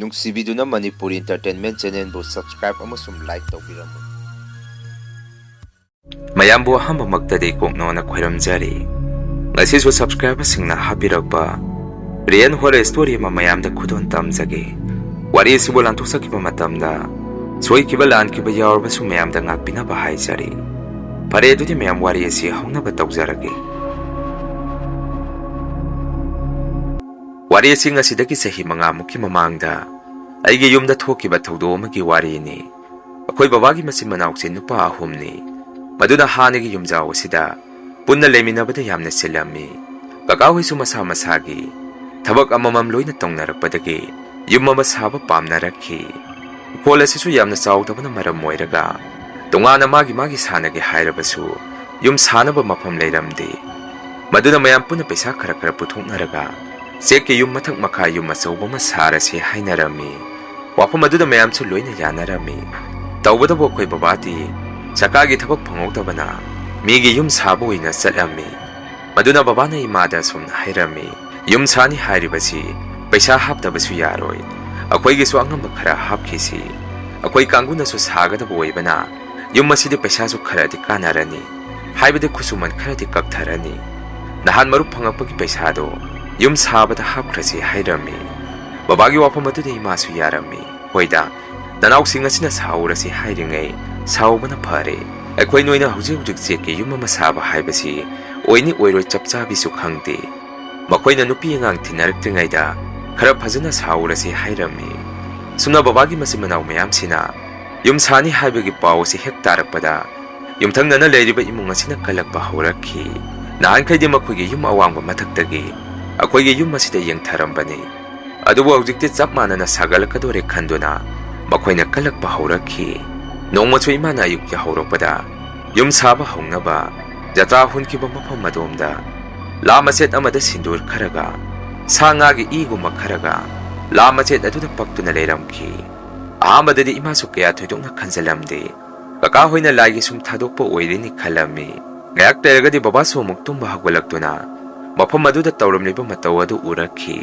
ꯅꯨꯡꯁꯤꯕꯤꯗꯨꯅ Manipuri entertainment ꯆꯦꯅꯦꯜꯕꯨ subscribe ꯑꯃꯁꯨꯡ like ꯇꯧꯕꯤꯔꯝꯃꯨ꯫ ꯃꯌꯥꯝꯕꯨ ꯑꯍꯥꯟꯕꯃꯛꯇꯗꯤ ꯀꯣꯛꯅꯣꯅ ꯈꯣꯏꯔꯝꯖꯔꯤ꯫ ꯉꯁꯤꯁꯨ ꯁꯕꯁꯀ꯭ꯔꯥꯏꯕꯔꯁꯤꯡꯅ ꯍꯥꯞꯄꯤꯔꯛꯄ ꯔꯤꯌꯦꯜ ꯍꯣꯔꯔ ꯁ꯭ꯇꯣꯔꯤ ꯑꯃ ꯃꯌꯥꯝꯗ ꯈꯨꯗꯣꯟ ꯇꯝꯖꯒꯦ꯫ ꯋꯥꯔꯤ ꯑꯁꯤꯕꯨ ꯂꯥꯟꯊꯣꯛꯆꯈꯤꯕ ꯃꯇꯝꯗ ꯁꯣꯏꯈꯤꯕ ꯂꯥꯟꯈꯤꯕ ꯌꯥꯎꯔꯕꯁꯨ ꯃꯌꯥꯝꯗ ꯉꯥꯛꯄꯤꯅꯕ ꯍꯥꯏꯖꯔꯤ꯫ ꯐꯔꯦ ꯑꯗꯨꯗꯤ ꯃꯌꯥꯝ ꯋꯥꯔꯤ ꯑꯁꯤ ꯍꯧꯅꯕ ꯇꯧꯖꯔꯒꯦ꯫ ꯋꯥꯔꯤ ꯑꯁꯤ ꯉꯁꯤꯗꯒꯤ ꯆꯍꯤ 5ꯃꯨꯛꯀꯤ ꯃꯃꯥꯡꯗ ꯑꯩꯒꯤ ꯌꯨꯝꯗ ꯊꯣꯛꯈꯤꯕ ꯊꯧꯗꯣꯛ ꯑꯃꯒꯤ ꯋꯥꯔꯤꯅꯤ꯫ ꯑꯩꯈꯣꯏ ꯕꯕꯥꯒꯤ ꯃꯆꯤꯟ ꯃꯅꯥꯎꯁꯦ ꯅꯨꯄꯥ 3ꯅꯤ꯫ ꯃꯗꯨꯅ ꯍꯥꯟꯅꯒꯤ ꯌꯨꯝꯖꯥꯎ ꯑꯁꯤꯗ ꯄꯨꯟꯅ ꯂꯩꯃꯤꯟꯅꯕꯗ ꯌꯥꯝꯅ ꯆꯤꯜꯂꯝꯃꯤ꯫ ꯀꯀꯥ ꯍꯣꯏꯁꯨ ꯃꯁꯥ ꯃꯁꯥꯒꯤ ꯊꯕꯛ ꯑꯃꯃꯝ ꯂꯣꯏꯅ ꯇꯧꯅꯔꯛꯄꯗꯒꯤ ꯌꯨꯝ ꯑꯃ ꯁꯥꯕ ꯄꯥꯝꯅꯔꯛꯈꯤ꯫ ꯏꯪꯈꯣꯜ ꯑꯁꯤꯁꯨ ꯌꯥꯝꯅ ꯆꯥꯎꯗꯕꯅ ꯃꯔꯝ ꯑꯣꯏꯔꯒ ꯇꯣꯉꯥꯟꯅ ꯃꯥꯒꯤ ꯁꯥꯟꯅꯒꯦ ꯍꯥꯏꯔꯕꯁꯨ ꯌꯨꯝ ꯁꯥꯅꯕ ꯃꯐꯝ ꯂꯩꯔꯝꯗꯦ꯫ ꯃꯗꯨꯅ ꯃꯌꯥꯝ ꯄꯨꯟꯅ ꯄꯩꯁా ꯈꯔ ꯄꯨꯊꯣꯛꯅꯔꯒ ꯆꯦꯛꯀꯤ ꯌꯨꯝ ꯃꯊꯛ ꯃꯈꯥ ꯌꯨꯝ ꯑꯆꯧꯕ ꯑꯃ ꯁꯥꯔꯁꯤ ꯍꯥꯏꯅꯔꯝꯃꯤ꯫ ꯋꯥꯐꯝ ꯑꯗꯨꯗ ꯃꯌꯥꯝꯁꯨ ꯂꯣꯏꯅ ꯌꯥꯅꯔꯝꯃꯤ꯫ ꯇꯧꯕꯇꯕꯨ ꯑꯩꯈꯣꯏ ꯕꯕꯥꯗꯤ ꯁꯔꯀꯥꯔꯒꯤ ꯊꯕꯛ ꯐꯪꯍꯧꯗꯕꯅ ꯃꯤꯒꯤ ꯌꯨꯝ ꯁꯥꯕ ꯑꯣꯏꯅ ꯆꯠꯂꯝꯃꯤ꯫ ꯃꯗꯨꯅ ꯕꯕꯥꯅ ꯏꯃꯥꯗ ꯑꯁꯨꯝꯅ ꯍꯥꯏꯔꯝꯃꯤ, ꯌꯨꯝ ꯁꯥꯅꯤ ꯍꯥꯏꯔꯤꯕꯁꯤ ꯄꯩꯁꯥ ꯍꯥꯞꯇꯕꯁꯨ ꯌꯥꯔꯣꯏ꯫ ꯑꯩꯈꯣꯏꯒꯤꯁꯨ ꯑꯉꯝꯕ ꯈꯔ ꯍꯥꯞꯈꯤꯁꯤ꯫ ꯑꯩꯈꯣꯏ ꯀꯥꯡꯕꯨꯅꯁꯨ ꯁꯥꯒꯗꯕ ꯑꯣꯏꯕꯅ ꯌꯨꯝ ꯑꯁꯤꯗꯤ ꯄꯩꯁꯥꯁꯨ ꯈꯔꯗꯤ ꯀꯥꯟꯅꯔꯅꯤ꯫ ꯍꯥꯏꯕꯗꯤ ꯈꯨꯠꯁꯨꯃꯟ ꯈꯔꯗꯤ ꯀꯛꯊꯔꯅꯤ꯫ ꯅꯍꯥꯟ ꯃꯔꯨꯞ ꯐꯪꯉꯛꯄꯒꯤ ꯄꯩꯁꯥꯗꯣ ꯌꯨꯝ ꯁꯥꯕꯗ ꯍꯥꯞꯈ꯭ꯔꯁꯤ ꯍꯥꯏꯔꯝꯃꯤ꯫ ꯕꯕꯥꯒꯤ ꯋꯥꯐꯝ ꯑꯗꯨꯗ ꯏꯃꯥꯁꯨ ꯌꯥꯔꯝꯃꯤ꯫ ꯍꯣꯏꯗ, ꯅꯅꯥꯎꯁꯤꯡ ꯑꯁꯤꯅ ꯁꯥꯎꯔꯁꯤ ꯍꯥꯏꯔꯤꯉꯩ ꯁꯥꯎꯕꯅ ꯐꯔꯦ꯫ ꯑꯩꯈꯣꯏ ꯅꯣꯏꯅ ꯍꯧꯖꯤꯛ ꯆꯦꯛꯀꯤ ꯌꯨꯝ ꯑꯃ ꯁꯥꯕ ꯍꯥꯏꯕꯁꯤ ꯑꯣꯏꯅꯤ ꯑꯣꯏꯔꯣꯏ ꯆꯞ ꯆꯥꯕꯤꯁꯨ ꯈꯪꯗꯦ꯫ ꯃꯈꯣꯏꯅ ꯅꯨꯄꯤ ꯑꯉꯥꯡ ꯊꯤꯅꯔꯛꯇ꯭ꯔꯤꯉꯩꯗ ꯈꯔ ꯐꯖꯅ ꯁꯥꯎꯔꯁꯤ ꯍꯥꯏꯔꯝꯃꯤ꯫ ꯁꯨꯝꯅ ꯕꯕꯥꯒꯤ ꯃꯆꯤꯟ ꯃꯅꯥꯎ ꯃꯌꯥꯝꯁꯤꯅ ꯌꯨꯝ ꯁꯥꯅꯤ ꯍꯥꯏꯕꯒꯤ ꯄꯥꯎ ꯑꯁꯤ ꯍꯦꯛ ꯇꯥꯔꯛꯄꯗ ꯌꯨꯝꯊꯪꯅꯅ ꯂꯩꯔꯤꯕ ꯏꯃꯨꯡ ꯑꯁꯤꯅ ꯀꯜꯂꯛꯄ ꯍꯧꯔꯛꯈꯤ꯫ ꯅꯍꯥꯟꯈꯩꯗꯤ ꯃꯈꯣꯏꯒꯤ ꯌꯨꯝ ꯑꯋꯥꯡꯕ ꯃꯊꯛꯇꯒꯤ ꯑꯩꯈꯣꯏꯒꯤ ꯌꯨꯝ ꯑꯁꯤꯗ ꯌꯦꯡꯊꯔꯝꯕꯅꯤ꯫ ꯑꯗꯨꯕꯨ ꯍꯧꯖꯤꯛꯇꯤ ꯆꯞ ꯃꯥꯟꯅꯅ ꯁꯥꯒꯠꯂꯛꯀꯗꯣꯔꯦ ꯈꯟꯗꯨꯅ ꯃꯈꯣꯏꯅ ꯀꯜꯂꯛꯄ ꯍꯧꯔꯛꯈꯤ꯫ ꯅꯣꯡꯃꯁꯨ ꯏꯃꯥꯅ ꯑꯌꯨꯛꯀꯤ ꯍꯧꯔꯛꯄꯗ ꯌꯨꯝ ꯁꯥꯕ ꯍꯧꯅꯕ ꯖꯇ꯭ꯔꯥ ꯍꯨꯟꯈꯤꯕ ꯃꯐꯝ ꯑꯗꯣꯝꯗ ꯂꯥ ꯃꯆꯦꯠ ꯑꯃꯗ ꯁꯤꯟꯗꯨꯔ ꯈꯔꯒ ꯁꯥ ꯉꯥꯒꯤ ꯏꯒꯨꯝꯕ ꯈꯔꯒ ꯂꯥ ꯃꯆꯦꯠ ꯑꯗꯨꯗ ꯄꯛꯇꯨꯅ ꯂꯩꯔꯝꯈꯤ꯫ ꯑꯍꯥꯟꯕꯗꯗꯤ ꯏꯃꯥꯁꯨ ꯀꯌꯥ ꯊꯣꯏꯗꯣꯛꯅ ꯈꯟꯖꯜꯂꯝꯗꯦ꯫ ꯀꯀꯥ ꯍꯣꯏꯅ ꯂꯥꯏꯒꯤ ꯁꯨꯝ ꯊꯥꯗꯣꯛꯄ ꯑꯣꯏꯔꯤꯅꯤ ꯈꯜꯂꯝꯃꯤ꯫ ꯉꯥꯏꯍꯥꯛ ꯂꯩꯔꯒꯗꯤ ꯕꯕꯥꯁꯨ ꯑꯃꯨꯛ ꯇꯨꯝꯕ ꯍꯧꯒꯠꯂꯛꯇꯨꯅ ꯃꯐꯝ ꯑꯗꯨꯗ ꯇꯧꯔꯝꯂꯤꯕ ꯃꯇꯧ ꯑꯗꯨ ꯎꯔꯛꯈꯤ꯫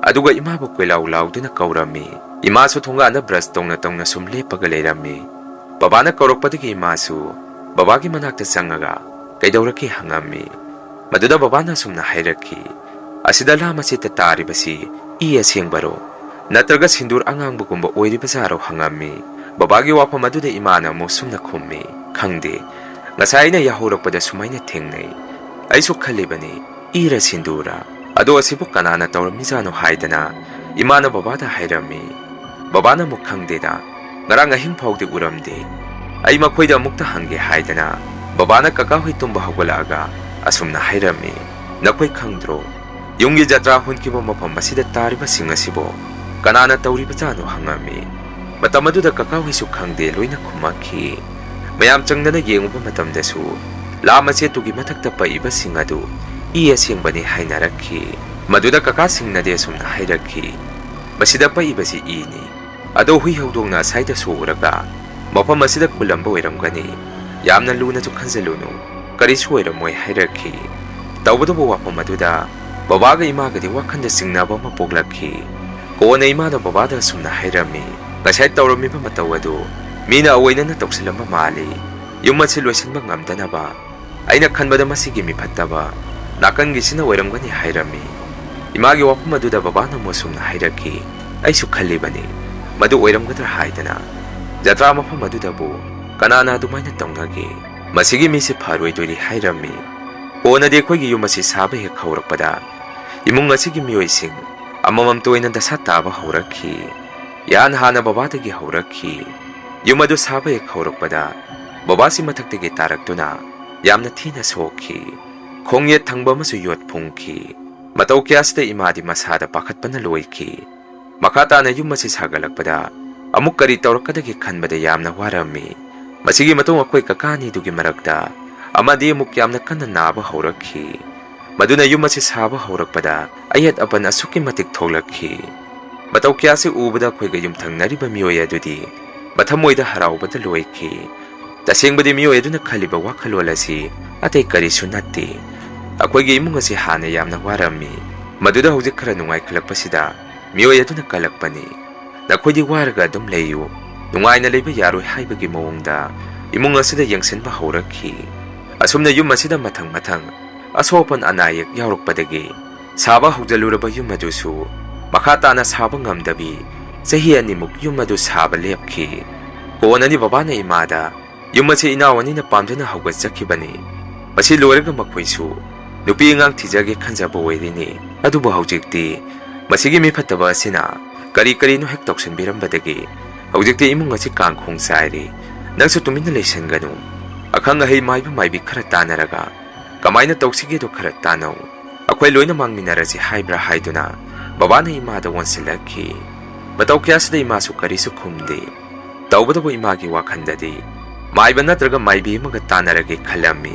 ꯑꯗꯨꯒ ꯏꯃꯥꯕꯨ ꯀꯣꯏꯂꯥꯎ ꯂꯥꯎꯗꯨꯅ ꯀꯧꯔꯝꯃꯤ꯫ ꯏꯃꯥꯁꯨ ꯊꯣꯡꯒꯥꯟꯗ ꯕ꯭ꯔꯁ ꯇꯧꯅ ꯁꯨꯝ ꯂꯦꯞꯄꯒ ꯂꯩꯔꯝꯃꯤ꯫ ꯕꯕꯥꯅ ꯀꯧꯔꯛꯄꯗꯒꯤ ꯏꯃꯥꯁꯨ ꯕꯕꯥꯒꯤ ꯃꯅꯥꯛꯇ ꯆꯪꯉꯒ ꯀꯩꯗꯧꯔꯛꯀꯦ ꯍꯪꯉꯝꯃꯤ꯫ ꯃꯗꯨꯗ ꯕꯕꯥꯅ ꯑꯁꯨꯝꯅ ꯍꯥꯏꯔꯛꯈꯤ, ꯑꯁꯤꯗ ꯂꯥ ꯃꯆꯦꯠꯇ ꯇꯥꯔꯤꯕꯁꯤ ꯏ ꯑꯁꯦꯡꯕꯔꯣ ꯅꯠꯇ꯭ꯔꯒ ꯁꯤꯟꯗꯨꯔ ꯑꯉꯥꯡꯕꯒꯨꯝꯕ ꯑꯣꯏꯔꯤꯕꯖꯥꯔꯣ ꯍꯪꯉꯝꯃꯤ꯫ ꯕꯕꯥꯒꯤ ꯋꯥꯐꯝ ꯑꯗꯨꯗ ꯏꯃꯥꯅ ꯑꯃꯨꯛ ꯁꯨꯝꯅ ꯈꯨꯝꯃꯤ, ꯈꯪꯗꯦ, ꯉꯁꯥꯏ ꯑꯩꯅ ꯌꯥꯍꯧꯔꯛꯄꯗ ꯁꯨꯃꯥꯏꯅ ꯊꯦꯡꯅꯩ꯫ ꯑꯩꯁꯨ ꯈꯜꯂꯤꯕꯅꯤ ꯏꯔ ꯁꯤꯟꯗꯨꯔ, ꯑꯗꯣ ꯑꯁꯤꯕꯨ ꯀꯅꯥꯅ ꯇꯧꯔꯝꯃꯤꯖꯥꯠꯅꯣ ꯍꯥꯏꯗꯅ ꯏꯃꯥꯅ ꯕꯕꯥꯗ ꯍꯥꯏꯔꯝꯃꯤ꯫ ꯕꯕꯥꯅ ꯑꯃꯨꯛ ꯈꯪꯗꯦꯗ, ꯉꯔꯥꯡ ꯑꯍꯤꯡ ꯐꯥꯎꯗꯤ ꯎꯔꯝꯗꯦ꯫ ꯑꯩ ꯃꯈꯣꯏꯗ ꯑꯃꯨꯛꯇ ꯍꯪꯒꯦ ꯍꯥꯏꯗꯅ ꯕꯕꯥꯅ ꯀꯀꯥ ꯍꯣꯏ ꯇꯨꯝꯕ ꯍꯧꯒꯠꯂꯛꯑꯒ ꯑꯁꯨꯝꯅ ꯍꯥꯏꯔꯝꯃꯤ, ꯅꯈꯣꯏ ꯈꯪꯗ꯭ꯔꯣ, ꯌꯨꯝꯒꯤ ꯖꯇ꯭ꯔꯥ ꯍꯨꯟꯈꯤꯕ ꯃꯐꯝ ꯑꯁꯤꯗ ꯇꯥꯔꯤꯕꯁꯤꯡ ꯑꯁꯤꯕꯨ ꯀꯅꯥꯅ ꯇꯧꯔꯤꯕꯖꯥꯠꯅꯣ ꯍꯪꯉꯝꯃꯤ꯫ ꯃꯇꯝ ꯑꯗꯨꯗ ꯀꯀꯥ ꯍꯣꯏꯁꯨ ꯈꯪꯗꯦ ꯂꯣꯏꯅ ꯈꯨꯝꯃꯛꯈꯤ꯫ ꯃꯌꯥꯝ ꯆꯪꯗꯅ ꯌꯦꯡꯉꯨꯕ ꯃꯇꯝꯗꯁꯨ ꯂꯥ ꯃꯆꯦꯠꯇꯨꯒꯤ ꯃꯊꯛꯇ ꯄꯛꯏꯕꯁꯤꯡ ꯑꯗꯨ ꯏ ꯑꯁꯦꯡꯕꯅꯤ ꯍꯥꯏꯅꯔꯛꯈꯤ꯫ ꯃꯗꯨꯗ ꯀꯀꯥꯁꯤꯡꯅꯗꯤ ꯑꯁꯨꯝꯅ ꯍꯥꯏꯔꯛꯈꯤ, ꯃꯁꯤꯗ ꯄꯛꯏꯕꯁꯤ ꯏꯅꯤ, ꯑꯗꯣ ꯍꯨꯏ ꯍꯧꯗꯣꯡꯅ ꯑꯁꯥꯏꯗ ꯁꯣꯛꯎꯔꯒ ꯃꯐꯝ ꯑꯁꯤꯗ ꯈꯨꯜꯂꯝꯕ ꯑꯣꯏꯔꯝꯒꯅꯤ, ꯌꯥꯝꯅ ꯂꯨꯅꯁꯨ ꯈꯟꯖꯜꯂꯨꯅꯨ, ꯀꯔꯤꯁꯨ ꯑꯣꯏꯔꯝꯃꯣꯏ ꯍꯥꯏꯔꯛꯈꯤ꯫ ꯇꯧꯕꯇꯕꯨ ꯋꯥꯐꯝ ꯑꯗꯨꯗ ꯕꯕꯥꯒ ꯏꯃꯥꯒꯗꯤ ꯋꯥꯈꯟꯗ ꯆꯤꯡꯅꯕ ꯑꯃ ꯄꯣꯛꯂꯛꯈꯤ꯫ ꯀꯣꯟꯅ ꯏꯃꯥꯅ ꯕꯕꯥꯗ ꯑꯁꯨꯝꯅ ꯍꯥꯏꯔꯝꯃꯤ, ꯉꯁꯥꯏ ꯇꯧꯔꯝꯃꯤꯕ ꯃꯇꯧ ꯑꯗꯨ ꯃꯤꯅ ꯑꯑꯣꯏꯅꯅ ꯇꯧꯁꯤꯜꯂꯝꯕ ꯃꯥꯜꯂꯤ꯫ ꯌꯨꯝ ꯑꯁꯤ ꯂꯣꯏꯁꯤꯟꯕ ꯉꯝꯗꯅꯕ ꯑꯩꯅ ꯈꯟꯕꯗ ꯃꯁꯤꯒꯤ ꯃꯤꯐꯠꯇꯕ ꯅꯥꯀꯟꯒꯤꯁꯤꯅ ꯑꯣꯏꯔꯝꯒꯅꯤ ꯍꯥꯏꯔꯝꯃꯤ꯫ ꯏꯃꯥꯒꯤ ꯋꯥꯐꯝ ꯑꯗꯨꯗ ꯕꯕꯥꯅ ꯑꯃꯨꯛ ꯑꯁꯨꯝꯅ ꯍꯥꯏꯔꯛꯈꯤ, ꯑꯩꯁꯨ ꯈꯜꯂꯤꯕꯅꯤ ꯃꯗꯨ ꯑꯣꯏꯔꯝꯒꯗ꯭ꯔꯥ ꯍꯥꯏꯗꯅ, ꯖꯇ꯭ꯔꯥ ꯃꯐꯝ ꯑꯗꯨꯗꯕꯨ ꯀꯅꯥꯅ ꯑꯗꯨꯃꯥꯏꯅ ꯇꯧꯅꯒꯦ, ꯃꯁꯤꯒꯤ ꯃꯤꯁꯤ ꯐꯔꯣꯏꯗꯣꯏꯔꯤ ꯍꯥꯏꯔꯝꯃꯤ꯫ ꯀꯣꯟꯅꯗꯤ ꯑꯩꯈꯣꯏꯒꯤ ꯌꯨꯝ ꯑꯁꯤ ꯁꯥꯕ ꯍꯦꯛ ꯍꯧꯔꯛꯄꯗ ꯏꯃꯨꯡ ꯑꯁꯤꯒꯤ ꯃꯤꯑꯣꯏꯁꯤꯡ ꯑꯃꯃꯝꯇ ꯑꯣꯏꯅ ꯗꯁꯥ ꯇꯥꯕ ꯍꯧꯔꯛꯈꯤ꯫ ꯍꯥꯟꯅ ꯕꯕꯥꯗꯒꯤ ꯍꯧꯔꯛꯈꯤ꯫ ꯌꯨꯝ ꯑꯗꯨ ꯁꯥꯕ ꯍꯦꯛ ꯍꯧꯔꯛꯄꯗ ꯕꯕꯥꯁꯤ ꯃꯊꯛꯇꯒꯤ ꯇꯥꯔꯛꯇꯨꯅ ꯌꯥꯝꯅ ꯊꯤꯅ ꯁꯣꯛꯈꯤ꯫ ꯈꯣꯡꯌꯦꯠ ꯊꯪꯕ ꯑꯃꯁꯨ ꯌꯣꯠ ꯐꯨꯝꯈꯤ꯫ ꯃꯇꯧ ꯀꯌꯥꯁꯤꯗ ꯏꯃꯥꯗꯤ ꯃꯁꯥꯗ ꯄꯥꯈꯠꯄꯅ ꯂꯣꯏꯈꯤ꯫ ꯃꯈꯥ ꯇꯥꯅ ꯌꯨꯝ ꯑꯁꯤ ꯁꯥꯒꯠꯂꯛꯄꯗ ꯑꯃꯨꯛ ꯀꯔꯤ ꯇꯧꯔꯛꯀꯗꯒꯦ ꯈꯟꯕꯗ ꯌꯥꯝꯅ ꯋꯥꯔꯝꯃꯤ꯫ ꯃꯁꯤꯒꯤ ꯃꯇꯨꯡ ꯑꯩꯈꯣꯏ ꯀꯀꯥ ꯑꯅꯤꯗꯨꯒꯤ ꯃꯔꯛꯇ ꯑꯃꯗꯤ ꯑꯃꯨꯛ ꯌꯥꯝꯅ ꯀꯟꯅ ꯅꯥꯕ ꯍꯧꯔꯛꯈꯤ꯫ ꯃꯗꯨꯅ ꯌꯨꯝ ꯑꯁꯤ ꯁꯥꯕ ꯍꯧꯔꯛꯄꯗ ꯑꯌꯦꯠ ꯑꯄꯟ ꯑꯁꯨꯛꯀꯤ ꯃꯇꯤꯛ ꯊꯣꯛꯂꯛꯈꯤ꯫ ꯃꯇꯧ ꯀꯌꯥꯁꯤ ꯎꯕꯗ ꯑꯩꯈꯣꯏꯒ ꯌꯨꯝꯊꯪꯅꯔꯤꯕ ꯃꯤꯑꯣꯏ ꯑꯗꯨꯗꯤ ꯃꯊꯃꯣꯏꯗ ꯍꯔꯥꯎꯕꯗ ꯂꯣꯏꯈꯤ꯫ ꯇꯁꯦꯡꯕꯗꯤ ꯃꯤꯑꯣꯏ ꯑꯗꯨꯅ ꯈꯜꯂꯤꯕ ꯋꯥꯈꯜꯂꯣꯟ ꯑꯁꯤ ꯑꯇꯩ ꯀꯔꯤꯁꯨ ꯅꯠꯇꯦ, ꯑꯩꯈꯣꯏꯒꯤ ꯏꯃꯨꯡ ꯑꯁꯤ ꯍꯥꯟꯅ ꯌꯥꯝꯅ ꯋꯥꯔꯝꯃꯤ, ꯃꯗꯨꯗ ꯍꯧꯖꯤꯛ ꯈꯔ ꯅꯨꯡꯉꯥꯏꯈꯠꯂꯛꯄꯁꯤꯗ ꯃꯤꯑꯣꯏ ꯑꯗꯨꯅ ꯀꯜꯂꯛꯄꯅꯤ꯫ Nakhoi di waraga adum leyu nungaina leba yaroi haibagi mawongda imung asida yengsenba haurakhi. Asumna yum asida mathang asopan anayak yaurokpadagi saba haujaluraba yum adusu makha tana saba ngamdabi chahi animuk yum adu saba lepki. Konani babana imada yum ase inawani na pamduna haugat chakhibani. Masi loiraga makhoisu nupi angang thijage khanjaba oirini. Adubu haujikti masigi mifataba asina kari no hek toksenbirambadagi haujikti imung asi kangkhong sairi. Nangsu tumina leisanganu akhang ahei maiba maibi khara tanaraga kamaina toksige do khara tanau. Akhoi loina mangminarasi haibra haiduna babana imada wansilakhi. Matau kyasida imasu karisu khumde. Taubadabu imagi wakhandadi maiba natraga maibi maga tanarage khalami.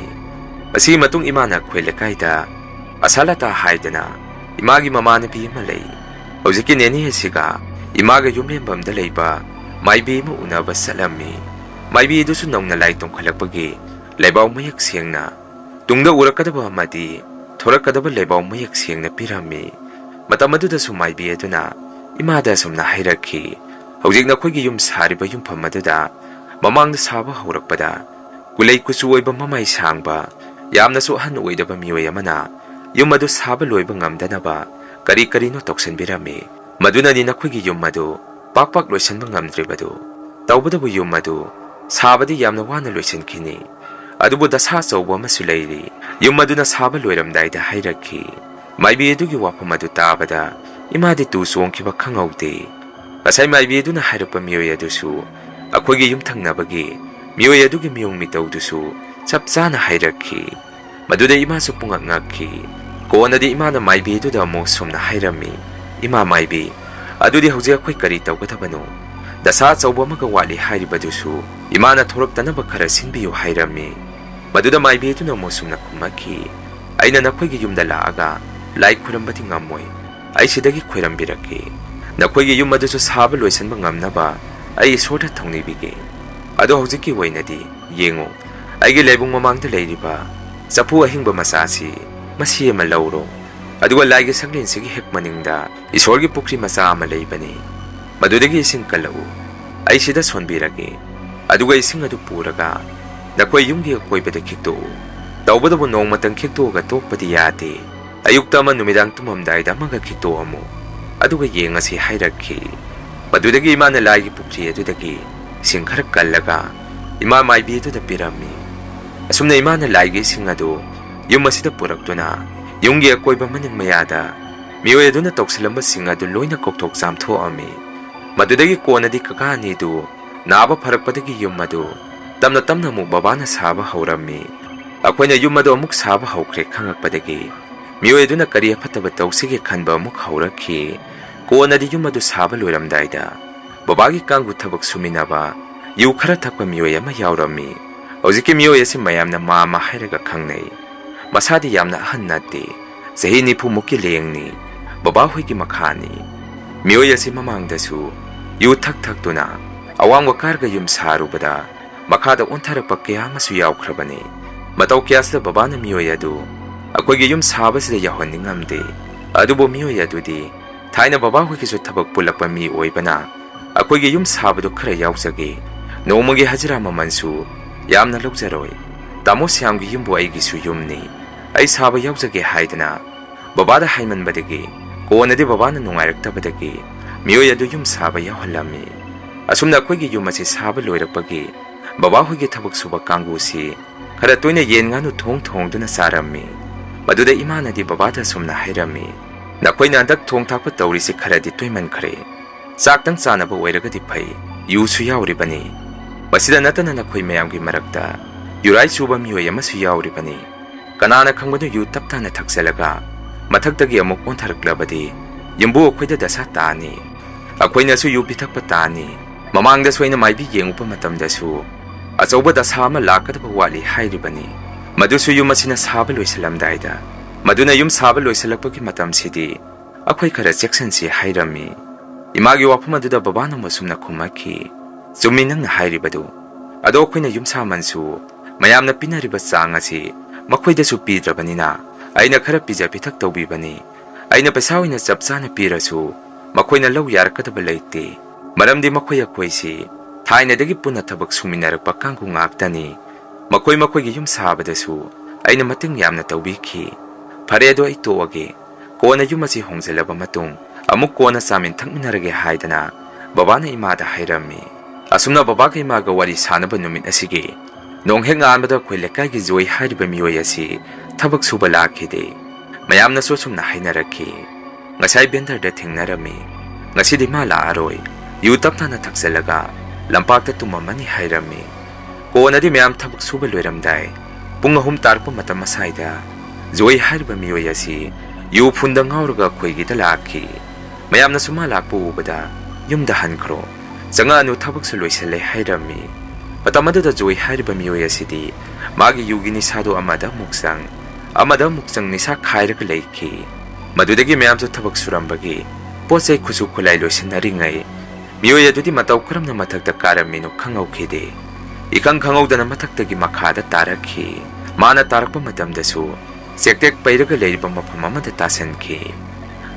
Masi matung imana khoi lekaida asalata haidana imagi mamanabi malai. Haujiki neni hesiga imaga yumlembamda leiba maibi ma unaba salami. Maibi dusu nongna lai tongkhalakpagi lebaw mayak siyengna tungda urakadaba amadi thorakadaba lebaw mayak siyengna pirami. Matamadudasu maibi aduna imada sumna hairakhi. Haujik nakhoi yum sariba yumpham aduda mamangda saba haurakpada kulei kusu oiba mamai sangba yamnasu han oidaba mioi amana yum adu saba loiba ngamdanaba kari no toksenbirami. Madunani nakhoi yum adu pak loisanba ngamdribadu. Taubadabu yum adu sabadi yamna wana loisankhini. Adubu dasa chauba amasu leiri. Yum aduna saba loiramdaida hairakhi. Maibi adugi wafam adu tabada imadi tu songkhiba khangaude. Asai maibi aduna hairapa mioi adusu akhoigi yum thangnabagi mioi adugi miyong mitaudusu chapchana hairakhi. Maduda imasu pungak ngakhi. Konadi imana maibi aduda amuk somna hairami. Ima maibi adudi hauji akhoi kari taugadabano. Dasa chauba amaga wali hairibadusu imana thoraktanaba khara sinbiyu hairami. Maduda maibi aduna mosumna khumaki. Aina nakhoigi yumda laaga lai khurambati ngamoi. Ai sidagi khoirambiraki. Nakhoigi yum adusu saba loisanba ngamnaba ai sorta thongnibige. Ado haujiki oinadi yengo aigi leibung mamangda leiriba chapu ahingba masasi masi ama lauro. Aduga laigi saklinsigi hek maningda isorgi pukri masa ama leibani. Madudagi ising kalau ai sida sonbirage. Aduga ising adu puraga nakhoi yumgi akoibada khikto taubadabu nongmatang khiktoga tokpadi yate. Ayukta ama numidang tumamdaida amaga khikto amu aduga yengasi hairakhi. Madudagi imana laigi pukri adudagi ising khara kallaga ima maibi aduda pirami. Asumna imana laigi ising adu yum asida puraktuna yumgi akoiba maning mayada mioi aduna toksilamba sing adu loina kokthok jamthoami. Madudagi konadi kakani du naba pharakpadagi yum adu tamna mu babana saba haurami. Akhoina yum adu amuk saba haukre khangakpadagi mioi aduna kari afataba tawsige khanba amuk haurakhi. Konadi yum adu saba loiramdaida babagi kanggu thabak suminaba yu khara thakpa mioi ama yaurami. Haujiki mioi asi mayamna mama hairaga khangnai. Masadi yamna ahan nate chahi nifu mukki lengni baba hoigi makhani. Mioi asi mamangdasu yu thak-tuna awangwa karga yum sarubada makhada ontharakpa kaya amasu yaukhrabani. Matau kyasda babana mioi adu akhoigi yum sabasida yahonni ngamde. Adubu mioi adudi thaina baba hoigisu thabak pulakpa mi oibana akhoigi yum sabadu khara yaujage. Nomagi hajira mamansu yamna lokjaroi. Tamo syamgi yumbu aigisu yumni ai saba yaujage haidana babada haimanbadagi konadi babana nungairaktabadagi mioi adu yum saba yahallami. Asumna akhoigi yum asi saba loirakpagi baba hoigi thabak suba kanggusi khara toina yen nganu thongduna sarami. Maduda imanadi babada sumna hairami. Nakhoina andak thong thakpa tawrisi kharadi toimankhare. Chaktang chanaba oiragadi phai yusu yauribani. Masida natana nakhoi mayamgi marakta yurai suba mioi amasu yauribani. Kanana khangbadu yu taptana thaksalaga mathaktagi amuk onthaраklabadi yumbu akhoida dasa tani. Akhoina su yu pithakpa tani. Mamangda soina maibi yengupa matamdasu achauba dasa ama lakadaba wali hairibani. Madusu yum asina saba loisalamdaida maduna yum saba loisalakpagi matamsidi akhoi khara cheksansi hairami. Imagi wafam aduda babana masumna khumaki chumi nangna hairibadu ado akhoina yum samansu mayamna pinariba chang asi makhoidasu pidrabanina aina khara pija pithak tawbibani. Aina paisa oina chapchana pirasu makhoina lau yarakadaba leite Maramdi makoy akoisi, thainadagi punna thabak suminarakpa kangku ngaktani, makoy gi yum sabadasu, aina mating yamna tawbiki. Phare ado ai toage, kona yum asi hongjalaba matung, amuk kona samin thangminarage haidana, babana imada hairami. Asumna baba ka imaga wari sanaba numit asige, nong heng anbada akhoi lekai gi joy hairiba miyoi asi, thabak suba lakhide. Mayamna so sumna hainaraki, ngasai bender da thingnarami, ngasidi ma laaroy, yu tapna na thaksalaga, lampakta tumamani hairami. Kona di mayam thabak suba loiramdai, pung ahum tarpa matam masaida, joy hairiba miyoi asi, yu phunda ngauraga akhoi gi dalaki. Mayamna suma lakpo ubada, yumda hankro, zanga anu thabak su loisale hairami. Matamadu da joy hairiba miyoi asidi, magi yugini sado amada muksang nisa khairaga leiki. Madudagi mayam su thabak surambagi, posay kusu kulay loisannaringai. Miyoi adudi mataw karamna mathakta karamino khangawkhide. Ikang khangawdana mathaktagi makhada taraki. Mana tarakpa matamdasu, sektek pairaga leiriba mafam amada tasankhi.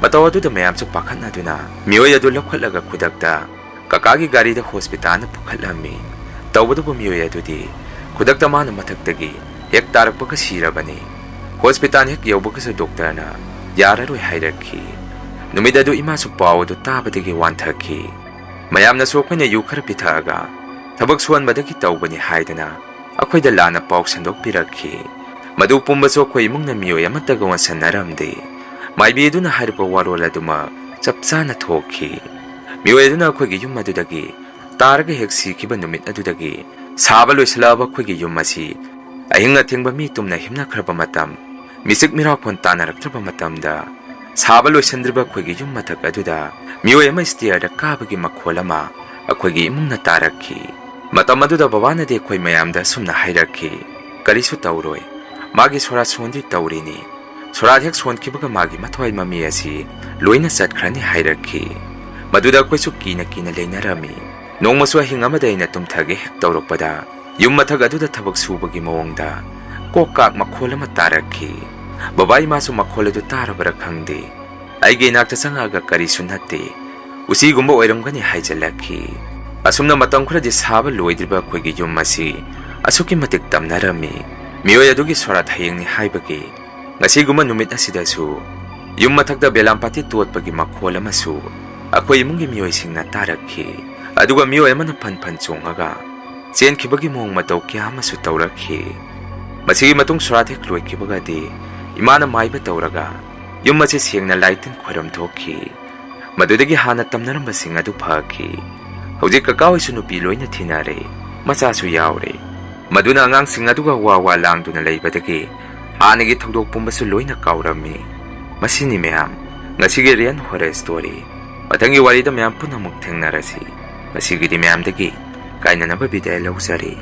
Mataw aduda mayam su pakhanaduna, miyoi adu lakhwalaga khudakta, kakagi garida hospital na pukhalami. Tawbaduba miyoi adudi, khudakta mana mathaktagi, hek tarakpa ka sirabani. Hospital hek yawbaga sa doktor na, yararoi hairaki. Numidadu ima su pawadu tabadagi wanthaki. Mayam na so na yu khara pithaga, thabak suan badagi tawbani haidana, akhoi da lana paw sandok pirakhi. Madu pumba so akhoi imung na miyoi amataga wansannaramde. Maibi aduna haripa warola duma, chapsana thokhi. Miyoi aduna akhoi gi yum madudagi, taraga hek sikiba numit adudagi, saba loisalaba akhoi gi yum masi, ahinga thingba mi tumna himna kharaba matam, misik mirakon tanaraktraba matamda, saba loisandriba akhoi gi yum mathak aduda, miyoi ama stiyarda kabagi makholama, akhoi gi imungna tarakhi. Matam aduda babana de akhoi mayamda sumna hairakhi, karisu tawroi, magi sora sondi tawrini, sora hek sonkibaga magi mathwai mami asi, loina satkrani hairakhi. Maduda akhoi su kina leinarami, nongmasu ahing amada ina tumthage hek tawrokpada, yum mathak aduda thabak subagi mawongda, kokak makholama tarakhi. Babai masu makholadu tarabara khangde, aige inakta sangaga karisu natte, usigumba oiramgani haijalakhi. Asumna matam kharadi saba loidriba akhoi gi yum masi, asuki matik tamnarami, miyoi adugi sorat hayengni haibagi, ngasiguma numit asidasu, yum mathakda belampati totpagi makhol amasu, akhoi imungi miyoi singna tarakhi. Aduga miyoi amana pan chongaga, chenkibagi mawong mataw kya amasu tawrakhi. Masigi matung sorat hek loikibagadi, imana maiba tawraga, yum masi siyengna laitin khwaram thokhi. Madudagi hana tamnarambasing adu phakhi. Hojik kakawai su nupi loina thinare, macha su yaure. Maduna angangsing aduga wawa langduna leibadagi, hanagi thawdok pumba su loina kaurami. Masini mayam, ngasigi riyan horror story. Matangi warida mayam punamuk thengnarasi. Masigidi mayam dagi, kainanaba biday lawsari.